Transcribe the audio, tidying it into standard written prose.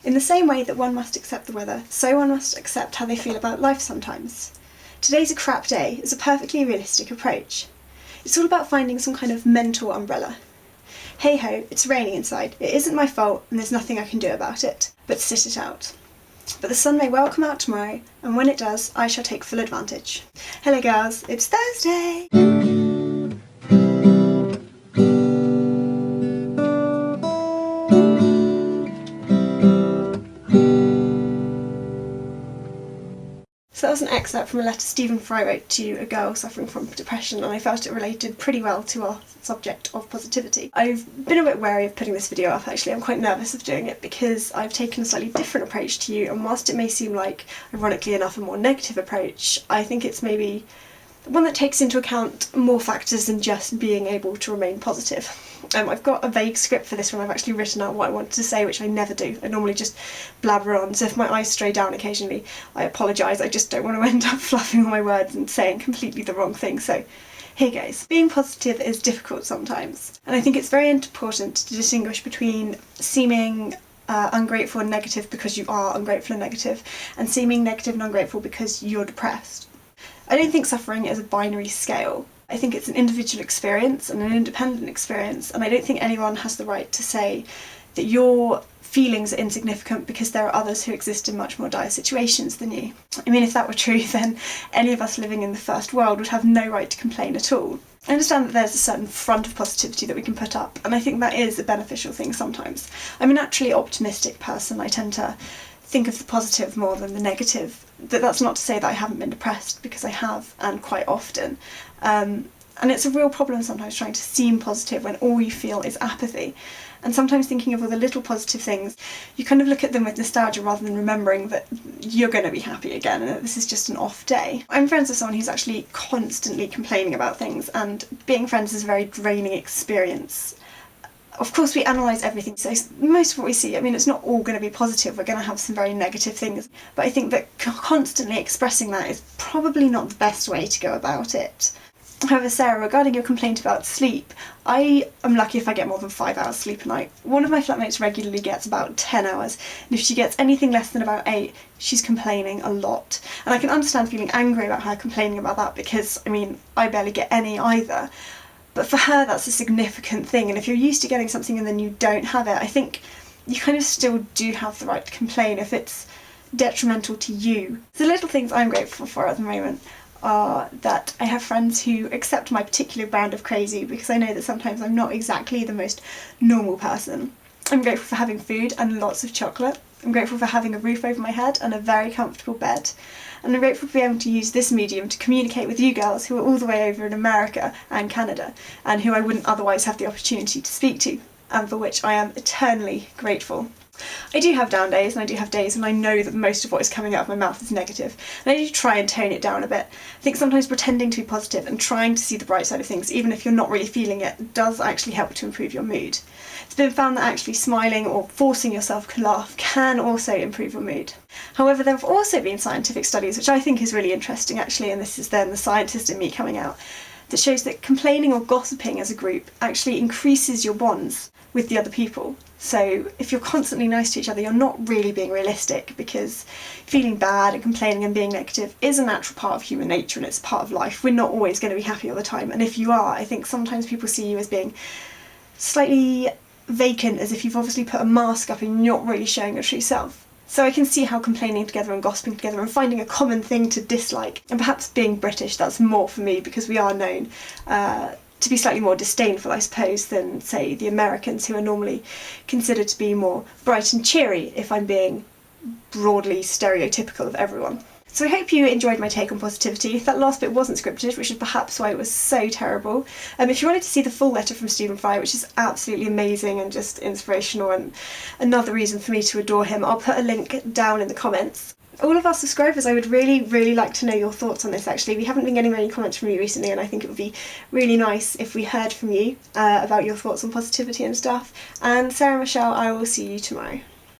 In the same way that one must accept the weather, so one must accept how they feel about life sometimes. Today's a crap day is a perfectly realistic approach. It's all about finding some kind of mental umbrella. Hey ho, it's raining inside, it isn't my fault and there's nothing I can do about it, but sit it out. But the sun may well come out tomorrow, and when it does, I shall take full advantage. Hello girls, it's Thursday! So that was an excerpt from a letter Stephen Fry wrote to a girl suffering from depression, and I felt it related pretty well to our subject of positivity. I've been a bit wary of putting this video up actually. I'm quite nervous of doing it because I've taken a slightly different approach to you, and whilst it may seem like, ironically enough, a more negative approach, I think it's maybe one that takes into account more factors than just being able to remain positive. I've got a vague script for this one. I've actually written out what I wanted to say, which I never do. I normally just blabber on, so if my eyes stray down occasionally, I apologise. I just don't want to end up fluffing all my words and saying completely the wrong thing. So here goes. Being positive is difficult sometimes, and I think it's very important to distinguish between seeming ungrateful and negative because you are ungrateful and negative, and seeming negative and ungrateful because you're depressed. I don't think suffering is a binary scale. I think it's an individual experience and an independent experience, and I don't think anyone has the right to say that your feelings are insignificant because there are others who exist in much more dire situations than you. I mean, if that were true, then any of us living in the first world would have no right to complain at all. I understand that there's a certain front of positivity that we can put up, and I think that is a beneficial thing sometimes. I'm a naturally optimistic person. I tend to think of the positive more than the negative. That's not to say that I haven't been depressed, because I have, and quite often. And it's a real problem sometimes trying to seem positive when all you feel is apathy. And sometimes thinking of all the little positive things, you kind of look at them with nostalgia rather than remembering that you're going to be happy again and that this is just an off day. I'm friends with someone who's actually constantly complaining about things, and being friends is a very draining experience. Of course, we analyse everything, so most of what we see, I mean, it's not all going to be positive, we're going to have some very negative things, but I think that constantly expressing that is probably not the best way to go about it. However, Sarah, regarding your complaint about sleep, I am lucky if I get more than 5 hours sleep a night. One of my flatmates regularly gets about 10 hours, and if she gets anything less than about 8, she's complaining a lot. And I can understand feeling angry about her complaining about that because, I mean, I barely get any either. But for her, that's a significant thing, and if you're used to getting something and then you don't have it, I think you kind of still do have the right to complain if it's detrimental to you. The little things I'm grateful for at the moment are that I have friends who accept my particular brand of crazy, because I know that sometimes I'm not exactly the most normal person. I'm grateful for having food and lots of chocolate. I'm grateful for having a roof over my head and a very comfortable bed. And I'm grateful for being able to use this medium to communicate with you girls who are all the way over in America and Canada, and who I wouldn't otherwise have the opportunity to speak to, and for which I am eternally grateful. I do have down days, and I do have days when I know that most of what is coming out of my mouth is negative, and I do try and tone it down a bit. I think sometimes pretending to be positive and trying to see the bright side of things, even if you're not really feeling it, does actually help to improve your mood. It's been found that actually smiling or forcing yourself to laugh can also improve your mood. However, there have also been scientific studies, which I think is really interesting actually, and this is then the scientist in me coming out, that shows that complaining or gossiping as a group actually increases your bonds with the other people. So if you're constantly nice to each other, you're not really being realistic, because feeling bad and complaining and being negative is a natural part of human nature and it's part of life. We're not always going to be happy all the time, and if you are, I think sometimes people see you as being slightly vacant, as if you've obviously put a mask up and you're not really showing your true self. So I can see how complaining together and gossiping together and finding a common thing to dislike, and perhaps being British, that's more for me because we are known to be slightly more disdainful, I suppose, than, say, the Americans, who are normally considered to be more bright and cheery, if I'm being broadly stereotypical of everyone. So I hope you enjoyed my take on positivity. That last bit wasn't scripted, which is perhaps why it was so terrible. If you wanted to see the full letter from Stephen Fry, which is absolutely amazing and just inspirational and another reason for me to adore him, I'll put a link down in the comments. All of our subscribers, I would really like to know your thoughts on this actually. We haven't been getting many comments from you recently, and I think it would be really nice if we heard from you about your thoughts on positivity and stuff. And Sarah and Michelle, I will see you tomorrow.